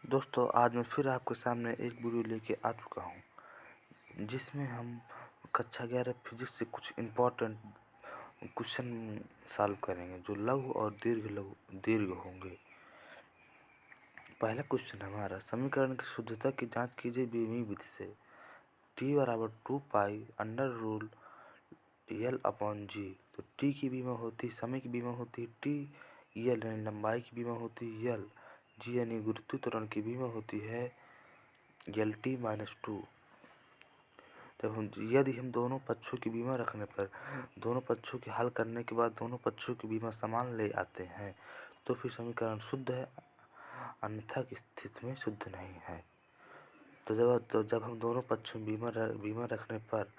दोस्तों, आज मैं फिर आपके सामने एक वीडियो लेके आ चुका हूँ जिसमें हम कक्षा 11 फिजिक्स से कुछ इम्पोर्टेंट क्वेश्चन सॉल्व करेंगे जो लघु और दीर्घ होंगे। पहला क्वेश्चन हमारा, समीकरण की शुद्धता की जांच कीजिए बीमी विधि से। t बराबर 2 pi under root l upon g. तो t की बीमा होती, समय की बीमा होती t, l यानी लंबाई की बीमा होती l, g यानी गुरुत्वीय त्वरण की बीमा होती है Lt-2। यदि हम दोनों पक्षों की बीमा रखने पर, दोनों पक्षों के हल करने के बाद दोनों पक्षों की बीमा समान ले आते हैं तो फिर समीकरण शुद्ध है, अन्यथा की स्थिति में शुद्ध नहीं है। तो जब हम दोनों पक्षों में बीमा रखने पर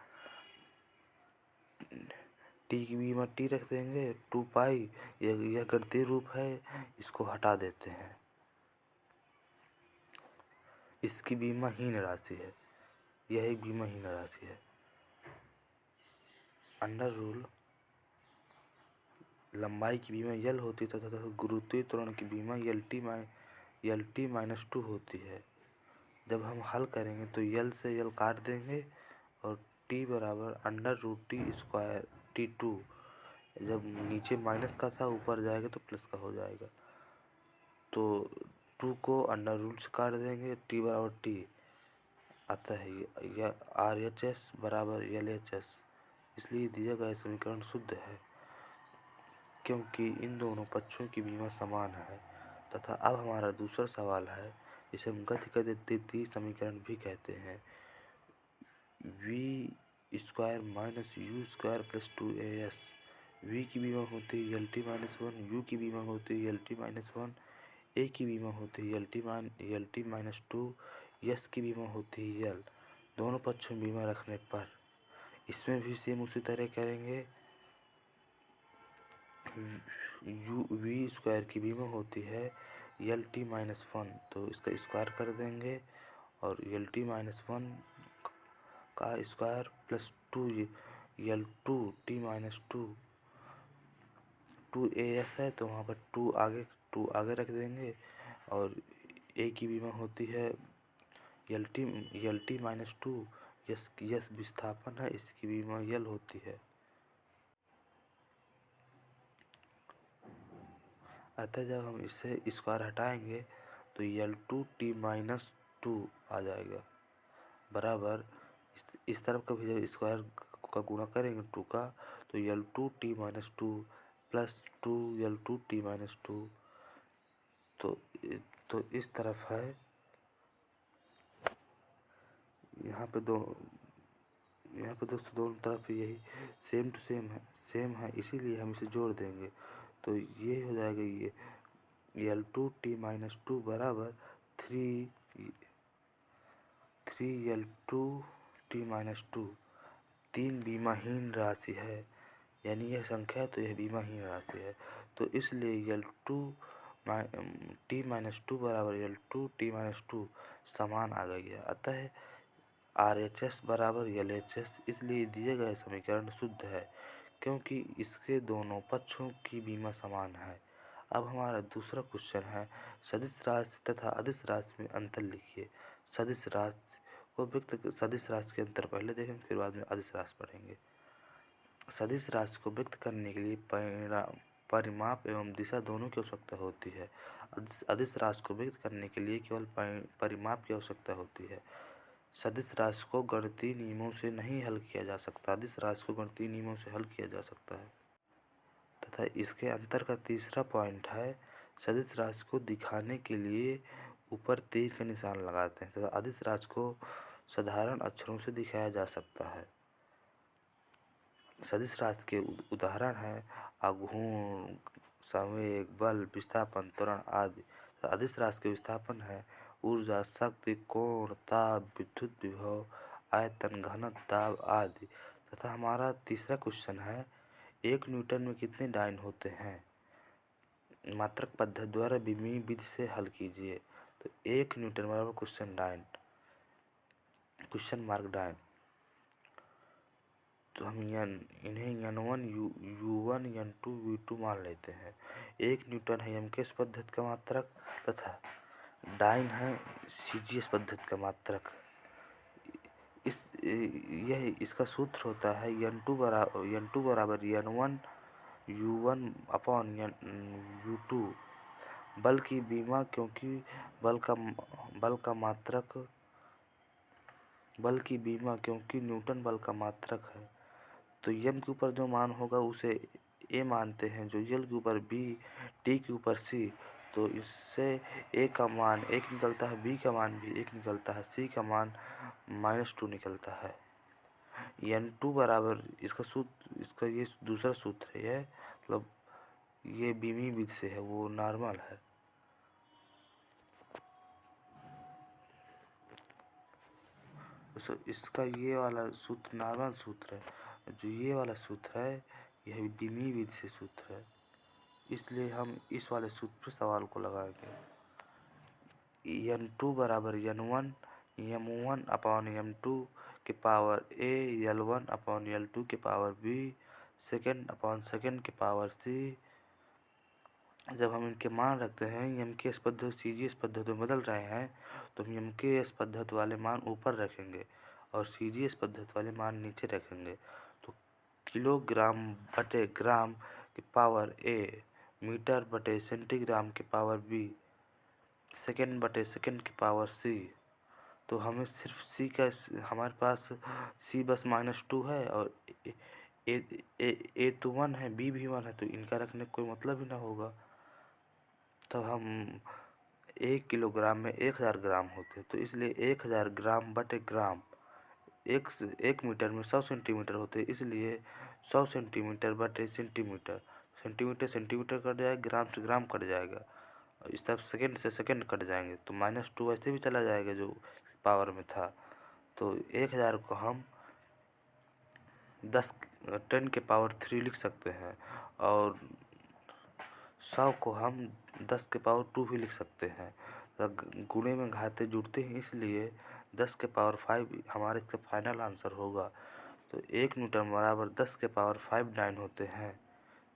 टी की बीमा टी रख देंगे, 2 पाई, यह गणितीय रूप है, इसको हटा देते हैं। इसकी बीमाहीन राशि है, यह एक बीमाहीन राशि है। अंडर रूल लंबाई की बीमा यल होती है तथा गुरुत्वीय त्वरण की बीमा Lt-2 होती है। जब हम हल करेंगे तो यल से यल काट देंगे और t बराबर under root T square T2। जब नीचे माइनस का था ऊपर जाएगा तो प्लस का हो जाएगा। तो 2 को अंडर रूट से काट देंगे, t बराबर t आता है यह RHS बराबर LHS। इसलिए दिया गया समीकरण शुद्ध है क्योंकि इन दोनों पक्षों की बीमा समान है। तथा अब हमारा दूसरा सवाल है, इसे हम गतिज समीकरण भी कहते हैं। v² minus u² plus 2as। v की बीमा होती है Lt-1, u की बीमा होती है Lt-1, a की बीमा होती है Lt-2, s की बीमा होती है l। दोनों पक्षों में बीमा रखने पर इसमें भी सेम उसी तरह करेंगे। v² की बीमा होती है Lt-1, तो इसका स्क्वायर कर देंगे और Lt-1 का स्क्वायर प्लस 2 2as है तो वहाँ पर 2 आगे रख देंगे और a की बीमा होती है Lt-2, यस विस्थापन है, इसकी बीमा यल होती है। अतः जब हम इससे स्क्वायर हटाएंगे तो L2T-2 आ जाएगा बराबर इस तरफ का भी जब स्क्वायर का गुणा करेंगे 2 का तो L2T-2 प्लस 2 L2T-2। तो इस तरफ है, यहाँ पे दोस्तों दोनों तरफ यही सेम टू सेम है, इसीलिए हम इसे जोड़ देंगे तो ये हो जाएगा ये L2T-2 बराबर 3L2T-2। 3 बीमाहीन राशि है, यानी यह संख्या है तो यह बीमाहीन राशि है। तो इसलिए L2T-2 बराबर L2T-2 समान आ गई है। अतः RHS बराबर LHS, इसलिए दिए गए समीकरण शुद्ध है क्योंकि इसके दोनों पक्षों की बीमा समान है। अब हमारा दूसरा क्वेश्चन है, सदिश राशि तथा अदिश राशि में अंतर लिखिए। सदिश राशि के अंतर पहले देखेंगे, फिर बाद में अदिश राशि पढ़ेंगे। सदिश राशि को व्यक्त करने के लिए परिमाप एवं दिशा दोनों की आवश्यकता होती है। अदिश राशि को व्यक्त करने के लिए केवल परिमाप की आवश्यकता होती है। सदिश राशि को गणितीय नियमों से नहीं हल किया जा सकता, अदिश राशि को गणितीय नियमों से हल किया जा सकता है। तथा इसके अंतर का तीसरा पॉइंट है, सदिश राशि को दिखाने के लिए ऊपर तीर का निशान लगाते हैं तथा अदिश राशि को साधारण अक्षरों से दिखाया जा सकता है। सदिश राशि के उदाहरण हैं आघूर्ण, संवेग, बल, विस्थापन, त्वरण आदि। अदिश राशि के विस्थापन है ऊर्जा, शक्ति, कोण, ताप, विद्युत विभव, आयतन, घनत्व, दाब आदि। तथा हमारा तीसरा क्वेश्चन है, 1 न्यूटन में कितने डायन होते हैं? मात्रक पद्धति द्वारा बीमी विधि से हल कीजिए। तो 1 न्यूटन बराबर क्वेश्चन मार्क डायन। तो हम इन्हें N1 U1 N2 V2 मान लेते हैं। 1 न्यूटन है यमकेश पद्धति का मात्रक तथा डाइन है सीजीएस पद्धति का मात्रक। इसका सूत्र होता है n2 बराबर n1 u1 अपॉन u2। बल की बीमा क्योंकि न्यूटन बल का मात्रक है, तो m के ऊपर जो मान होगा उसे a मानते हैं, जो l के ऊपर b, t के ऊपर c, तो इससे a का मान 1 निकलता है, b का मान भी 1 निकलता है, c का मान -2 निकलता है। n2 बराबर इसका ये दूसरा सूत्र है, मतलब ये बीमी विधि से है, वो नॉर्मल है। तो इसका ये वाला सूत्र नॉर्मल सूत्र है, जो ये वाला सूत्र है यह बीमी विधि से सूत्र है, इसलिए हम इस वाले सूत्र पर सवाल को लगाएंगे। n2 बराबर n1 m1 अपॉन m2 के power a l1 upon l2 के power b second upon second के पावर c। जब हम इनके मान रखते हैं एम के एस पद्धति सीजीएस पद्धति में बदल रहे हैं, तो हम एम के एस पद्धति वाले मान ऊपर रखेंगे और सीजीएस पद्धति वाले मान नीचे रखेंगे। तो किलोग्राम बटे ग्राम के पावर a, मीटर बटे सेंटीग्राम के पावर b, सेकेंड बटे सेकेंड की पावर c। तो हमें सिर्फ c का, हमारे पास c बस -2 है और a तो 1 है, b भी 1 है, तो इनका रखने का कोई मतलब ही ना होगा। तो हम 1 किलोग्राम में 1000 ग्राम होते, तो इसलिए 1000 ग्राम बटे ग्राम, एक मीटर में 100 सेंटीमीटर होते, इसलिए 100 सेंटीमीटर बटे सेंटीमीटर, सेंटीमीटर कट जाएगा, ग्राम से ग्राम कट जाएगा, और इस तरफ सेकेंड से सेकेंड कट जाएंगे, तो -2 ऐसे भी चला जाएगा जो पावर में था। तो 1000 को हम 10 के पावर 3 लिख सकते हैं, और 100 को हम 10 के पावर 2 भी लिख सकते हैं। तो गुणे में घाते जुड़ते हैं, इसलिए 10 के पावर 5 हमारे इसका फाइनल आंसर होगा। तो 1 न्यूटन बराबर 10 के पावर 5 डाइन होते हैं।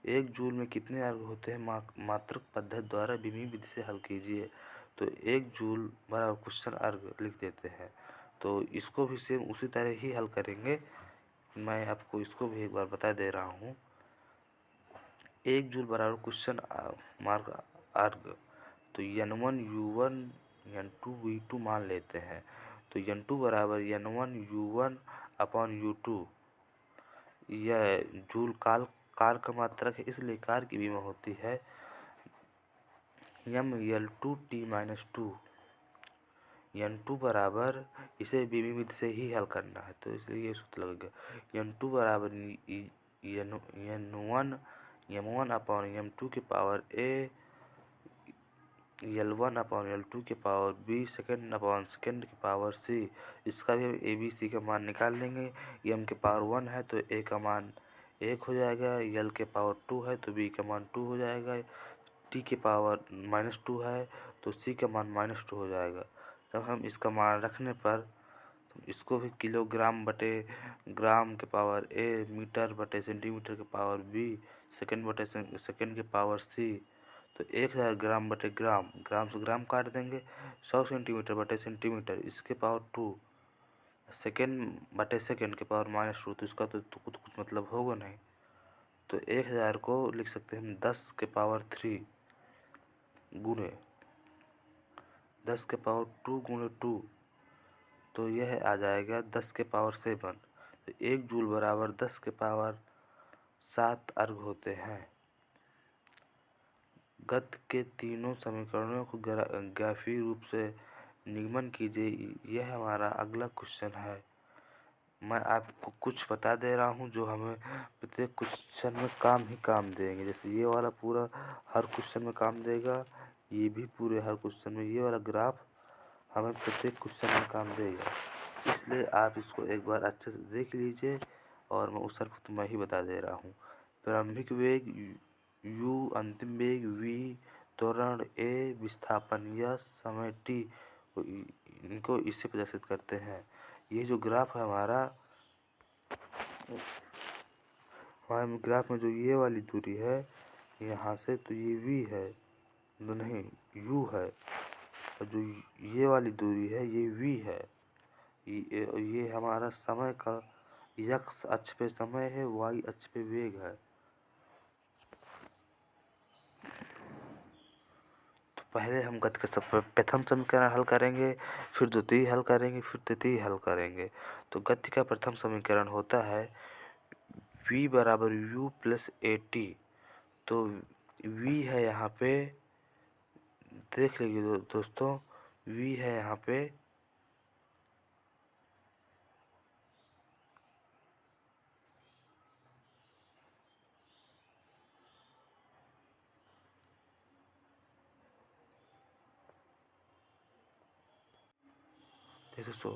1 जूल में कितने अर्ग होते हैं, मात्रक पद्धति द्वारा बीमी विधि से हल कीजिए। तो 1 जूल बराबर क्वेश्चन अर्ग लिख देते हैं। तो इसको भी सेम उसी तरह ही हल करेंगे। मैं आपको इसको भी एक बार बता दे रहा हूँ। 1 जूल बराबर क्वेश्चन मार्क अर्ग, तो n1 u1 n2 v2 मान लेते हैं। तो n2 बराबर n1 u1 अपॉन u2। यह जूल कार का मात्रक है, इसलिए कार की बीमा होती है m l2 t -2। n2 बराबर, इसे बीमी विधि से ही हल करना है, तो इसलिए ये सूत्र लगेगा n2 बराबर n1 m1 अपॉन m2 के power a l1 upon l2 के power b second upon second के पावर c। इसका भी हम a b c का मान निकाल लेंगे। m के पावर 1 है तो a का मान 1 हो जाएगा, l के पावर 2 है तो b का मान 2 हो जाएगा, t के पावर -2 है तो c का मान -2 हो जाएगा। तब हम इसका मान रखने पर इसको भी किलोग्राम बटे ग्राम के पावर a, मीटर बटे सेंटीमीटर के पावर b, सेकेंड बटे सेकेंड के पावर c। तो 1000 ग्राम बटे ग्राम, ग्राम से ग्राम काट देंगे, 100 सेंटीमीटर बटे सेंटीमीटर, इसके पावर 2, सेकेंड बटे सेकेंड के पावर -2, तो इसका तो कुछ मतलब होगा नहीं। तो 1000 को लिख सकते हैं 10 के पावर 3 गुणे 10 के पावर 2 गुणे 2, तो यह आ जाएगा 10 के पावर 7। तो 1 जूल बराबर 10 के पावर 7 अर्ग होते हैं। गति के तीनों समीकरणों को ग्राफीय रूप से निगमन कीजिए। यह हमारा अगला क्वेश्चन है। मैं आपको कुछ बता दे रहा हूँ जो हमें प्रत्येक क्वेश्चन में काम देंगे। जैसे ये वाला पूरा हर क्वेश्चन में काम देगा, ये भी पूरे हर क्वेश्चन में, ये वाला ग्राफ हमें प्रत्येक क्वेश्चन में काम देगा। इसलिए आप इसको एक बार अच्छे से देख लीजिए, और मैं उस सर्फ तो मैं ही बता दे रहा हूँ। प्रारंभिक वेग u, अंतिम वेग v, त्वरण a, विस्थापन या समय t, इनको इससे प्रदर्शित करते हैं। ये जो ग्राफ है हमारे ग्राफ में जो ये वाली दूरी है यहाँ से, तो ये v है, नहीं u है, और जो ये वाली दूरी है ये v है। ये हमारा समय का x अक्ष पे समय है, y अक्ष पे वेग है। तो पहले हम गति का प्रथम समीकरण हल करेंगे, फिर द्वितीय हल करेंगे, फिर तृतीय हल करेंगे। तो गति का प्रथम समीकरण होता है v बराबर u प्लस at। तो v है यहाँ पे, देख लीजिए दोस्तों, v है यहाँ पे दोस्तों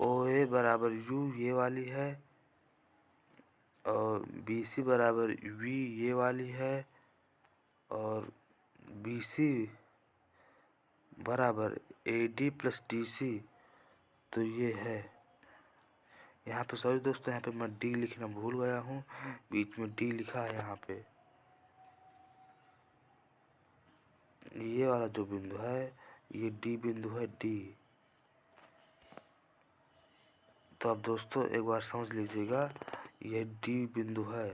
ओ ए बराबर यू ये वाली है, और बी सी बराबर वी ये वाली है, और बी सी बराबर A D plus D C. तो ये है यहाँ पे, सॉरी दोस्तों, यहाँ पे मैं डी लिखना भूल गया हूँ, बीच में डी लिखा है यहाँ पे। ये वाला जो बिंदु है ये डी बिंदु है, डी। तो अब दोस्तों एक बार समझ लीजिएगा, यह डी बिंदु है,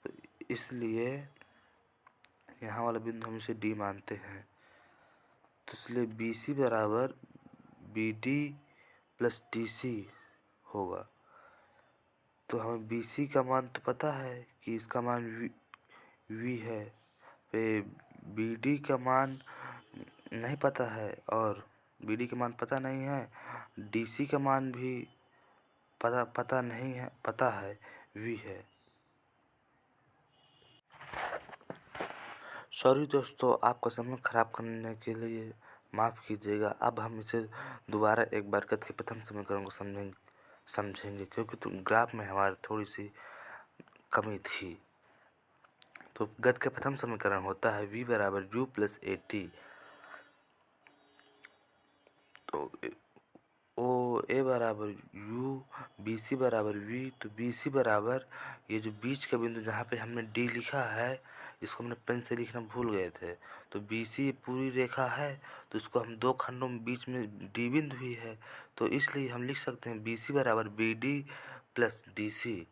तो इसलिए यहाँ वाला बिंदु हम इसे डी मानते हैं। तो इसलिए बी सी बराबर B D plus D C होगा। तो हमें बी सी का मान तो पता है कि इसका मान वी है, पे बी डी का मान नहीं पता है, और बी डी का मान पता नहीं है, डी सी का मान भी पता नहीं है, पता है वी है। सॉरी दोस्तों, आपका समय खराब करने के लिए माफ़ कीजिएगा। अब हम इसे दोबारा एक बार गति के प्रथम समीकरण को समझेंगे, क्योंकि तो ग्राफ में हमारी थोड़ी सी कमी थी। तो गति का प्रथम समीकरण होता है v बराबर u प्लस ए टी। तो ओ ए बराबर u, बी सी बराबर v। तो बी सी बराबर ये जो बीच का बिंदु जहाँ पे हमने डी लिखा है, इसको हमने पेन से लिखना भूल गए थे। तो बी सी पूरी रेखा है, तो इसको हम दो खंडों में बीच में डी बिंदु भी है, तो इसलिए हम लिख सकते हैं बी सी बराबर B D plus D C.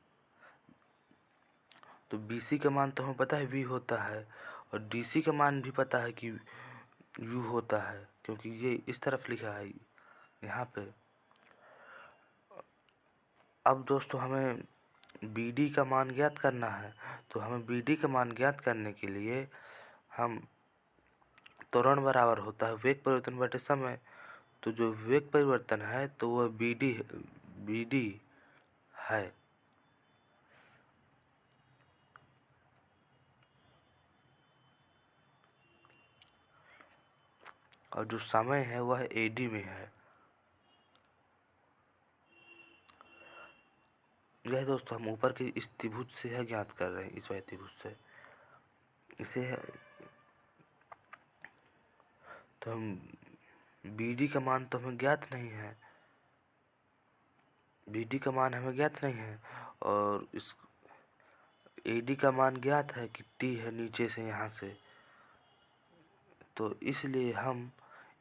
तो बी सी का मान तो हमें पता है v होता है, और डी सी का मान भी पता है कि u होता है, क्योंकि ये इस तरफ लिखा है यहाँ पे। अब दोस्तों हमें बी डी का मान ज्ञात करना है। तो हमें बी डी का मान ज्ञात करने के लिए हम त्वरण बराबर होता है वेग परिवर्तन बटे समय। तो जो वेग परिवर्तन है तो वह बी डी है, और जो समय है वह ए डी में है। यह दोस्तों हम ऊपर के इस त्रिभुज से है ज्ञात कर रहे हैं, इस वाले त्रिभुज से इसे है। तो हम बी डी का मान तो हमें ज्ञात नहीं है, बी डी का मान हमें ज्ञात नहीं है, और इस ए डी का मान ज्ञात है कि टी है नीचे से यहाँ से। तो इसलिए हम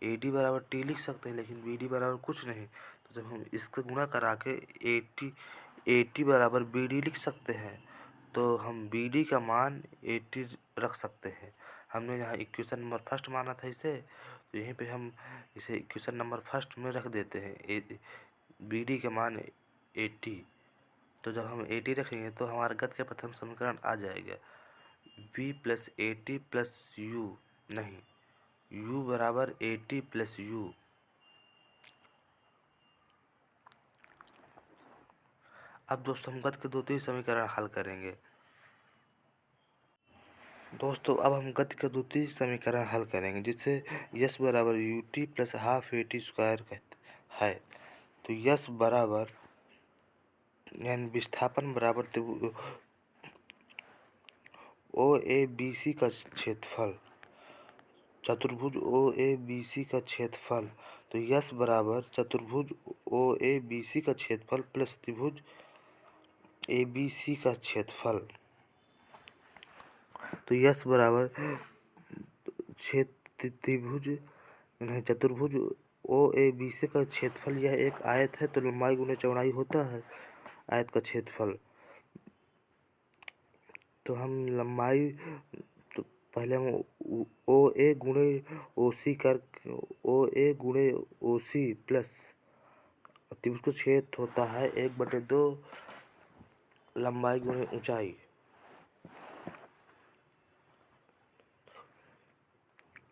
ए डी बराबर टी लिख सकते हैं, लेकिन बी डी बराबर कुछ नहीं। तो जब हम इसका गुणा करा के ए टी बराबर बी डी लिख सकते हैं, तो हम बी डी का मान ए टी रख सकते हैं। हमने यहाँ इक्वेशन नंबर फर्स्ट माना था इसे, तो यहीं पे हम इसे इक्वेशन नंबर फर्स्ट में रख देते हैं, बी डी का मान ए टी। तो जब हम ए टी रखेंगे तो हमारा गति का प्रथम समीकरण आ जाएगा v plus A T plus you, नहीं, u बराबर ए टी प्लस यू। अब दोस्तों हम गति के द्वितीय समीकरण हल करेंगे। दोस्तों अब हम गति का द्वितीय समीकरण हल करेंगे, जिससे यस बराबर U T plus half A T square है। तो यस बराबर यानी विस्थापन बराबर ओ ए बी सी का क्षेत्रफल, चतुर्भुज ओ ए बी सी का क्षेत्रफल। तो यस बराबर चतुर्भुज ओ ए बी सी का क्षेत्रफल प्लस त्रिभुज ए बी सी का क्षेत्रफल। तो यस बराबर त्रिभुज नहीं चतुर्भुज ओ ए बी सी का क्षेत्रफल यह एक आयत है, तो लंबाई गुने चौड़ाई होता है आयत का क्षेत्रफल। तो हम लंबाई तो पहले हम ओ ए गुणे ओ सी कर ओ ए गुणे ओ सी प्लस त्रिभुज का क्षेत्र होता है 1/2 लंबाई गुणे ऊंचाई।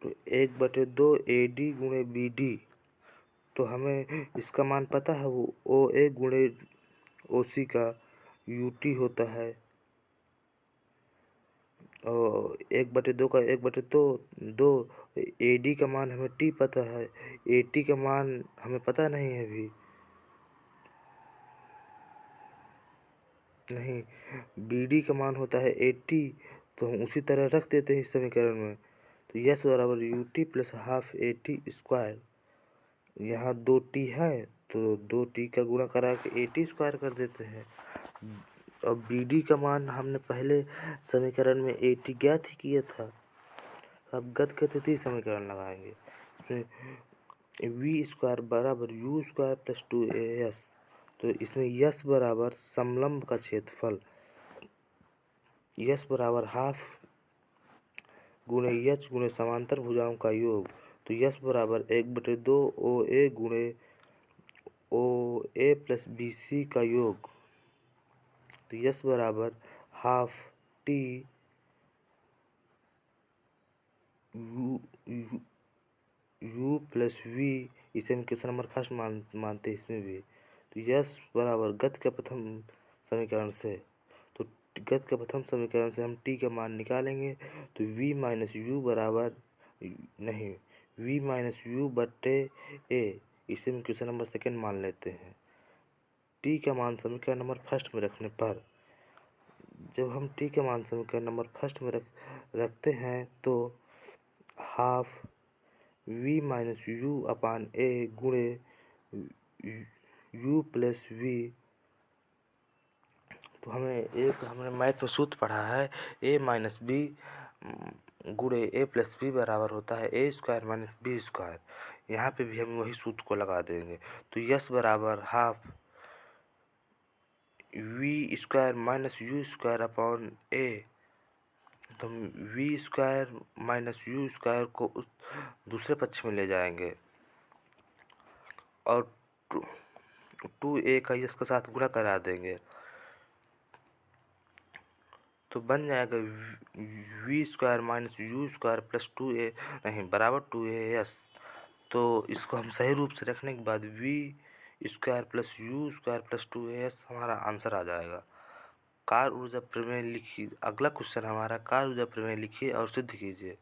तो 1/2 AD गुणे BD। तो हमें इसका मान पता है, वो OA गुणे OC का UT होता है। और 1/2 का 1/2 AD का मान हमें T पता है, AT का मान हमें पता नहीं है अभी। नहीं, BD का मान होता है 80, तो हम उसी तरह रख देते हैं इस समीकरण में। तो यस बराबर UT plus half AT square. यहाँ 2T है तो 2T का गुणा करा के AT स्क्वायर कर देते हैं। और BD का मान हमने पहले समीकरण में AT ज्ञात ही किया था। अब गत के तृतीय समीकरण लगाएंगे। वी स्क्वायर बराबर यू स्क्वायर प्लस 2AS। तो इसमें यस बराबर समलंब का क्षेत्रफल, यस बराबर हाफ गुणे यच गुणे समांतर भुजाओं का योग। तो यस बराबर 1/2 OA गुणे OA प्लस BC का योग। तो यस बराबर half T U plus V। इसे हम क्वेश्चन नंबर फर्स्ट मानते हैं इसमें भी। तो यस बराबर गत के प्रथम समीकरण से, तो गत के प्रथम समीकरण से हम T का मान निकालेंगे। तो V माइनस यू बराबर नहीं, V माइनस यू बटे A। इसे हम क्वेश्चन नंबर सेकेंड मान लेते हैं। T का मान समीकरण नंबर फर्स्ट में रखने पर, जब हम T का मान समीकरण नंबर फर्स्ट में रखते हैं तो half V minus u upon A गुणे U प्लस V। तो हमने मैथ में सूत्र पढ़ा है A माइनस बी गुणे A प्लस बी बराबर होता है A square minus B square. यहाँ पे भी हम वही सूत्र को लगा देंगे। तो यस बराबर half V square minus you square upon A। तो हम V square minus you square को उस दूसरे पक्ष में ले जाएंगे और 2A का यस के साथ गुणा करा देंगे। तो बन जाएगा V square minus you square plus 2A नहीं बराबर 2AS। तो इसको हम सही रूप से रखने के बाद V square plus you square plus 2AS हमारा आंसर आ जाएगा। कार्य ऊर्जा प्रमेय लिखिए। अगला क्वेश्चन हमारा कार्य ऊर्जा प्रमेय लिखिए और सिद्ध कीजिए।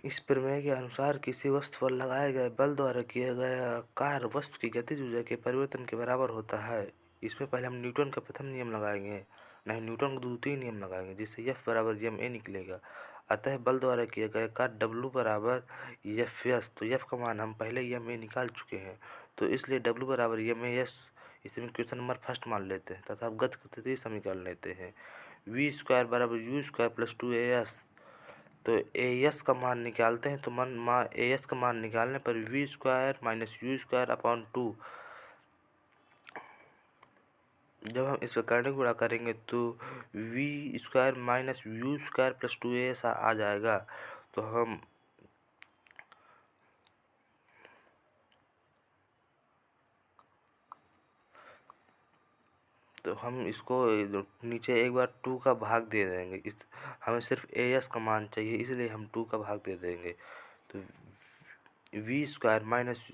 इस प्रमेय के अनुसार किसी वस्तु पर लगाए गए बल द्वारा किया गया कार्य वस्तु की गतिज ऊर्जा के परिवर्तन के बराबर होता है। इसमें पहले हम न्यूटन का प्रथम नियम लगाएंगे, नहीं न्यूटन का द्वितीय नियम लगाएंगे, जिससे F बराबर ma निकलेगा। अतः बल द्वारा किया गया कार्य W बराबर Fs। तो F का मान हम पहले ma निकाल चुके हैं, तो इसलिए W बराबर mas। इसे हम क्वेश्चन नंबर फर्स्ट मान लेते हैं तथा गत का तृतीय समीकरण लेते हैं। V स्क्वायर बराबर यू स्क्वायर प्लस 2AS। तो AS का मान निकालते हैं, तो AS का मान निकालने पर V square minus you square upon 2। जब हम इस पर करने गुणा करेंगे तो V square minus you square plus 2AS आ जाएगा। तो हम इसको नीचे एक बार 2 का भाग दे देंगे। हमें सिर्फ AS का मान चाहिए, इसलिए हम 2 का भाग दे देंगे। तो V square minus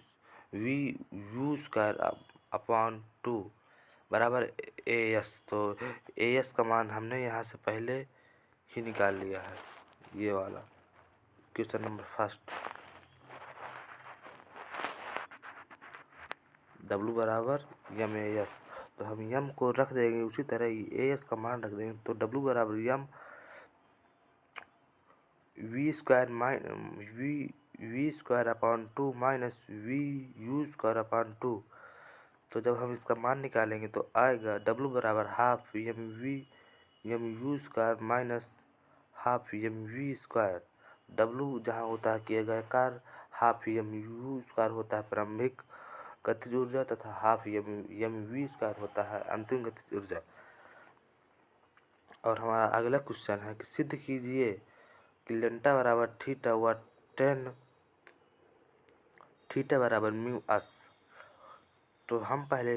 V you square upon 2 बराबर AS। तो AS का मान हमने यहाँ से पहले ही निकाल लिया है, ये वाला क्वेश्चन नंबर फर्स्ट। W बराबर MAS। तो हम यम को रख देंगे, उसी तरह ही AS का मान रख देंगे। तो W बराबर यम v square upon 2 minus V you square upon 2। तो जब हम इसका मान निकालेंगे तो आएगा W बराबर half M u square minus half MV square. W जहाँ होता है किए गए कार्य, हाफ mu स्क्वायर होता है प्रारंभिक गतिज ऊर्जा तथा हाफ mv स्क्वायर होता है अंतिम गतिज ऊर्जा। और हमारा अगला क्वेश्चन है कि सिद्ध कीजिए कि लेंटा बराबर थीटा व टेन थीटा बराबर म्यू एस। तो हम पहले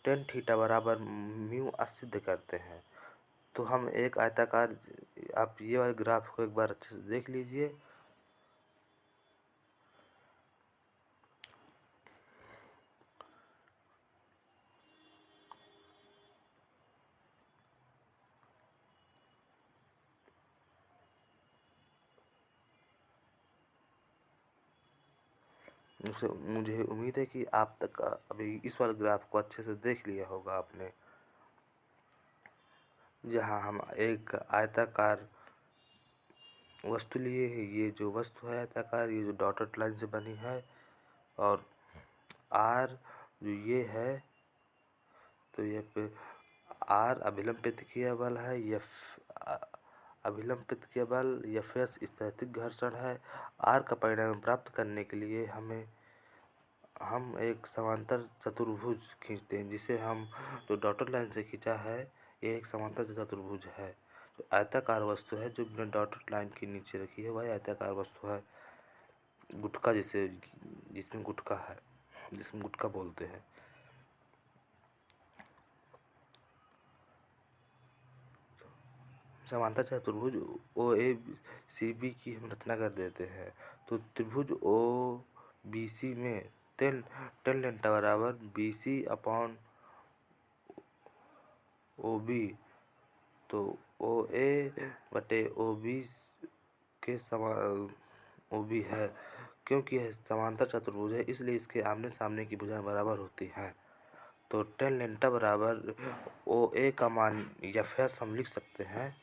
टेन थीटा बराबर म्यू एस सिद्ध करते हैं। तो हम एक आयताकार, आप ये वाले ग्राफ को एक बार अच्छे से देख लीजिए। मुझे उम्मीद है कि आप तक अभी इस वाले ग्राफ को अच्छे से देख लिया होगा आपने, जहां हम एक आयताकार वस्तु लिए हैं। ये जो वस्तु है आयताकार, ये जो डॉटेड लाइन से बनी है, और आर जो ये है, तो ये पे आर अभिलंब प्रतिक्रिया बल है, अभिलंब प्रतिक्रिया बल, या फिर स्थैतिक घर्षण है। आर का परिणाम प्राप्त करने के लिए हम एक समांतर चतुर्भुज खींचते हैं, जिसे हम जो डॉटेड लाइन से खींचा है ये एक समांतर चतुर्भुज है। तो आयताकार वस्तु है जो बिना डॉटेड लाइन के नीचे रखी है, वह आयताकार वस्तु है। गुटका जिसमें गुटका बोलते हैं। समांतर चतुर्भुज ओ ए सी बी की हम रचना कर देते हैं। तो त्रिभुज ओ बी सी में टेन लेंटा बराबर B C upon O B, तो ओ ए बटे ओ बी के ओ बी है। क्योंकि यह समांतर चतुर्भुज है इसलिए इसके आमने सामने की भुजाएं बराबर होती हैं। तो टेन लेंटा बराबर ओ ए का मान एफ एस हम लिख सकते हैं,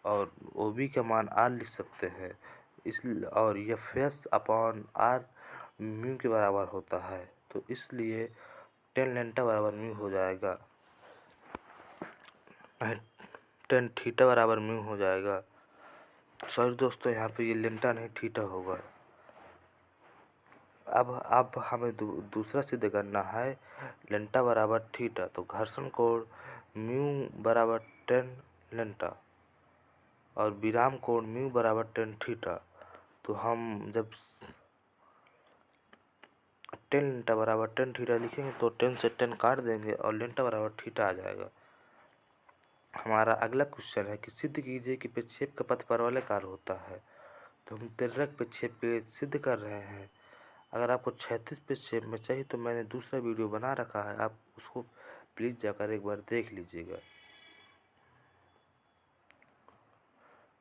और ओ बी का मान आर लिख सकते हैं। इसलिए और F S upon R mu के बराबर होता है। तो इसलिए टेन लेंटा बराबर म्यू हो जाएगा, टेन थीटा बराबर म्यू हो जाएगा। सॉरी दोस्तों, यहाँ पे ये लेंटा नहीं थीटा होगा। अब हमें दूसरा सिद्ध करना है लेंटा बराबर थीटा। तो घर्षण कोण म्यू बराबर टेन लेंटा और विराम कोण म्यू बराबर टेन थीटा। तो हम जब टेन लेंटा बराबर टेन थीटा लिखेंगे तो टेन से टेन काट देंगे और लेंटा बराबर थीटा आ जाएगा। हमारा अगला क्वेश्चन है कि सिद्ध कीजिए कि प्रक्षेप का पथ परवलयाकार होता है। तो हम तिर्यक प्रक्षेप के लिए सिद्ध कर रहे हैं। अगर आपको क्षैतिज प्रक्षेप में चाहिए तो मैंने दूसरा वीडियो बना रखा है, आप उसको प्लीज़ जाकर एक बार देख लीजिएगा।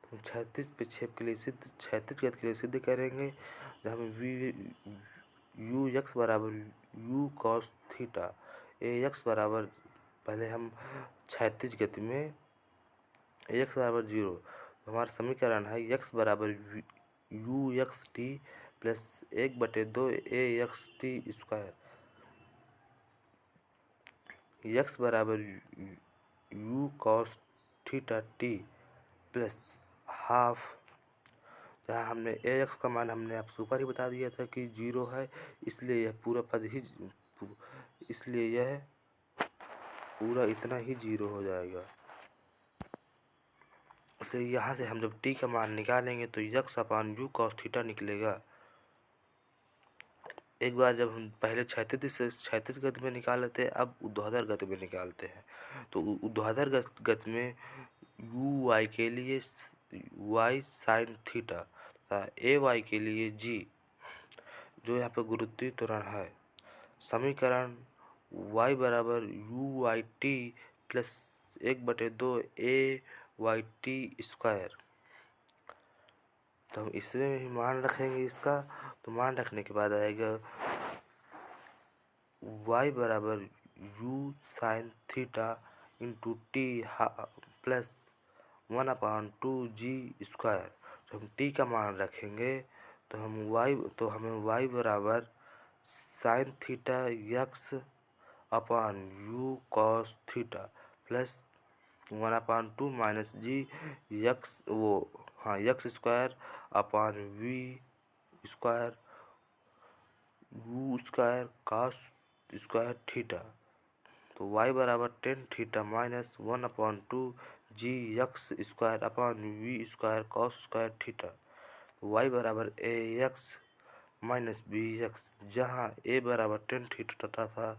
तो क्षैतिज प्रक्षेप के लिए क्षैतिज गति के लिए सिद्ध करेंगे, जहाँ हम यू एक्स बराबर यू कॉस थीटा, ए एक्स बराबर, पहले हम क्षैतिज गति में एक्स बराबर 0, तो हमारा समीकरण है एक्स बराबर u x t plus 1/2 a x t square. X बराबर u cos theta t plus half, जहाँ हमने ए एक्स का मान हमने आपसे ऊपर ही बता दिया था कि 0 है, इसलिए यह पूरा पद ही, इसलिए यह पूरा इतना ही 0 हो जाएगा। से यहाँ से हम जब टी का मान निकालेंगे तो x upon u cos theta निकलेगा। एक बार जब हम पहले क्षैतिज गति में निकाल लेते हैं, अब ऊर्ध्वाधर गति में निकालते हैं। तो ऊर्ध्वाधर गति में यू वाई के लिए वाई साइन थीटा तथा ए वाई के लिए जी, जो यहाँ पर गुरुत्वीय त्वरण है। समीकरण y बराबर u y t plus 1/2 A y t square. तो हम इसमें भी मान रखेंगे इसका, तो मान रखने के बाद आएगा y बराबर u sine theta into t plus 1/2 g square. तो हम t का मान रखेंगे तो हमें y बराबर sine theta x upon u cos theta plus 1/2 minus g x हाँ, x square upon v square u square cos square theta. तो y बराबर tan theta minus 1/2 g x square upon v square cos square theta. तो y बराबर a x minus b x, जहाँ a बराबर tan theta तथा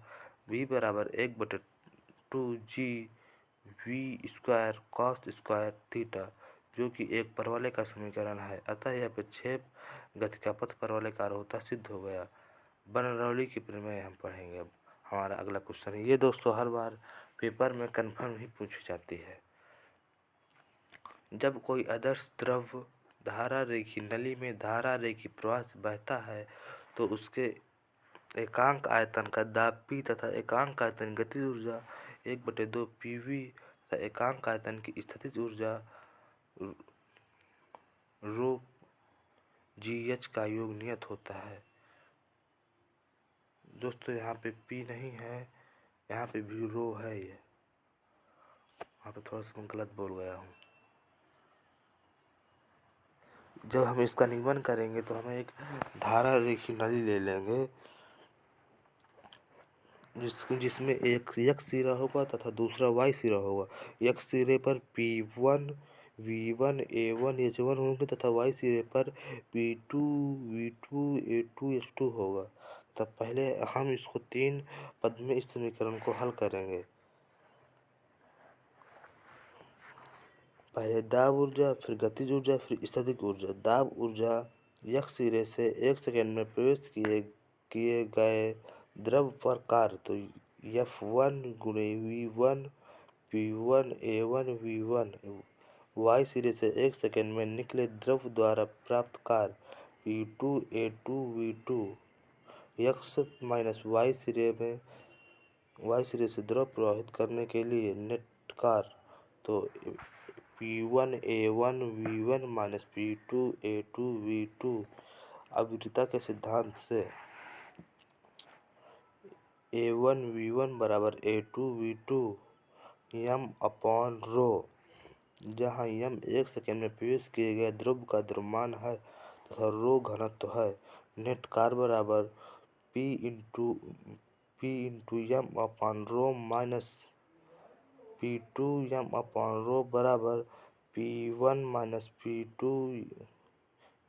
b बराबर 1/2 g v square cos square theta, जो कि एक परवलय का समीकरण है। अतः यह विक्षेप गति का पथ परवलय का होता सिद्ध हो गया। बर्नौली की प्रमेय हम पढ़ेंगे। अब हमारा अगला क्वेश्चन है, ये दोस्तों हर बार पेपर में कन्फर्म ही पूछी जाती है। जब कोई आदर्श द्रव धारा रेखी नली में धारा रेखी प्रवाह से बहता है तो उसके एकांक आयतन का दाब P तथा एकांक आयतन गतिज ऊर्जा 1/2 PV तथा एकांक आयतन की स्थितिज ऊर्जा रो GH का योग नियत होता है। दोस्तों यहाँ पे P नहीं है, यहाँ पे भी रो है। ये यहाँ पे थोड़ा सा मैं गलत बोल गया हूँ। जब हम इसका निगमन करेंगे तो हमें एक धारा रेखी नली ले लेंगे जिसमें एक x सिरा होगा तथा दूसरा y सिरा होगा। x सिरे पर P1 V1 A1 H1 होंगे तथा y सिरे पर P2 V2 A2 H2 होगा। तथा पहले हम इसको तीन पद में इस समीकरण को हल करेंगे। पहले दाब ऊर्जा, फिर गतिज ऊर्जा, फिर स्थितिज ऊर्जा। दाब ऊर्जा x सिरे से 1 सेकेंड में प्रवेश किए गए द्रव पर कार्य, तो F1 गुणे V1 P1 A1 V1। y सिरे से 1 सेकेंड में निकले द्रव द्वारा प्राप्त कार्य P2 A2 V2। x minus y सिरे से द्रव प्रवाहित करने के लिए नेट कार्य, तो P1 A1 V1 minus P2 A2 V2। आवृत्तिता के सिद्धांत से A1 V1 बराबर A2 V2 यम अपॉन रो, जहाँ यम 1 सेकेंड में प्रवेश किए गए द्रव का द्रव्यमान है तथा रो घनत्व है। नेट कार्य बराबर P इंटू यम अपॉन रो माइनस P2 यम अपॉन रो बराबर P1 माइनस P2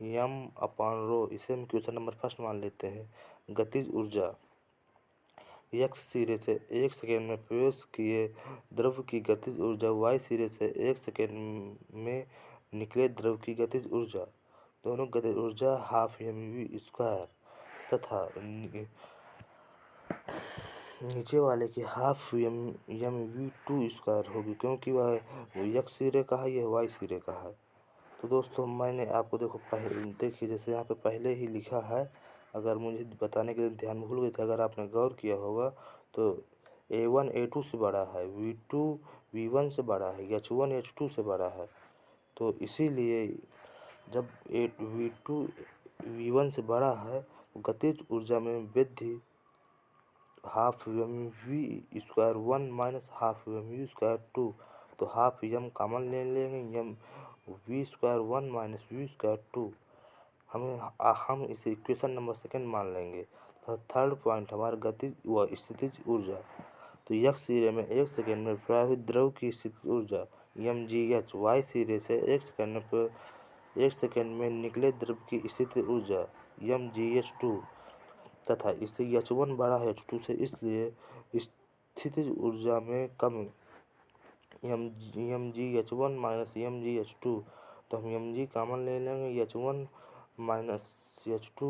यम अपॉन रो। इसे हम क्वेश्चन नंबर फर्स्ट मान लेते हैं। गतिज ऊर्जा x सिरे से 1 सेकेंड में प्रवेश किए द्रव की गतिज ऊर्जा y सिरे से 1 सेकेंड में निकले द्रव की गतिज ऊर्जा, दोनों गतिज ऊर्जा हाफ mv स्क्वायर तथा नीचे वाले की हाफ mv2 स्क्वायर होगी, क्योंकि वह x सिरे का है, यह y सिरे का है। तो दोस्तों मैंने आपको देखिए जैसे यहाँ पे पहले ही लिखा है, अगर मुझे बताने के लिए ध्यान भूल गए थे, अगर आपने गौर किया होगा तो A1 A2 से बड़ा है, V2 V1 से बड़ा है, H1 H2 से बड़ा है। तो इसीलिए जब V2 V1 से बड़ा है तो गतिज ऊर्जा में वृद्धि half mv square 1 minus half mv square 2। तो हाफ यम कॉमन ले लेंगे, m v square 1 minus v square 2। हम इसे इक्वेशन नंबर सेकंड मान लेंगे। तो थर्ड पॉइंट हमारा गतिज व स्थितिज ऊर्जा। तो x सिरे में 1 सेकेंड में प्रवाहित द्रव की स्थितिज ऊर्जा mgh, y सिरे से 1 सेकेंड में निकले द्रव की स्थितिज ऊर्जा mgh2 तथा इससे H1 बड़ा है H2 से, इसलिए स्थितिज ऊर्जा में कमी mgh1 माइनस mgh2। तो हम mg कॉमन ले लेंगे, H1 माइनस H2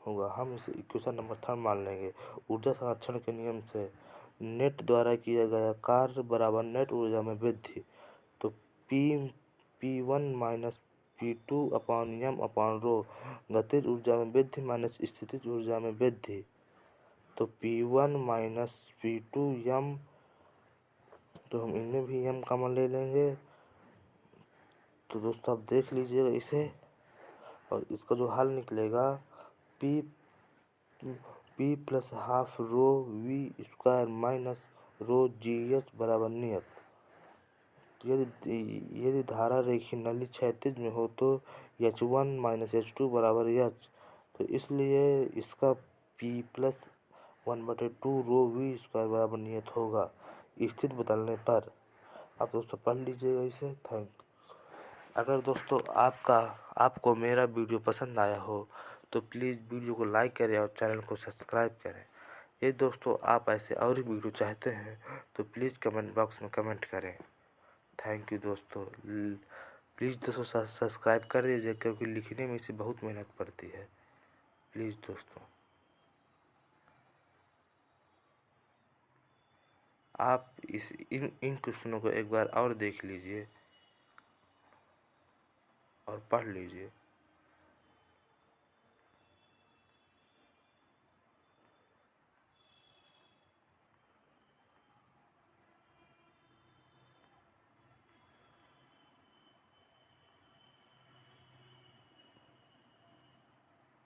होगा। हम इसे इक्वेशन नंबर थर्ड मान लेंगे। ऊर्जा संरक्षण के नियम से नेट द्वारा किया गया कार्य बराबर नेट ऊर्जा में वृद्धि। तो P1 माइनस P2 अपॉन यम अपॉन रो, गतिज ऊर्जा में वृद्धि माइनस स्थितिज ऊर्जा में वृद्धि। तो P1 माइनस P2 यम, तो हम इनमें भी यम कॉमन ले लेंगे। तो दोस्तों आप देख लीजिएगा इसे, और इसका जो हल निकलेगा P plus half rho V square minus rho GH बराबर नियत। यदि धारा रेखीय नली क्षैतिज में हो तो H1 - H2 बराबर H, तो इसलिए इसका P+1/2 रो V स्क्वायर बराबर नियत होगा स्थिति बदलने पर। आप दोस्तों पढ़ लीजिएगा इसे। थैंक। अगर दोस्तों आपको मेरा वीडियो पसंद आया हो तो प्लीज़ वीडियो को लाइक करें और चैनल को सब्सक्राइब करें। ये दोस्तों आप ऐसे और भी वीडियो चाहते हैं तो प्लीज़ कमेंट बॉक्स में कमेंट करें। थैंक यू दोस्तों। प्लीज़ दोस्तों सब्सक्राइब कर दीजिए क्योंकि लिखने में इसे बहुत मेहनत पड़ती है। प्लीज़ दोस्तों आप इन क्वेश्चनों को एक बार और देख लीजिए और पढ़ लीजिए।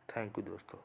थैंक यू दोस्तों।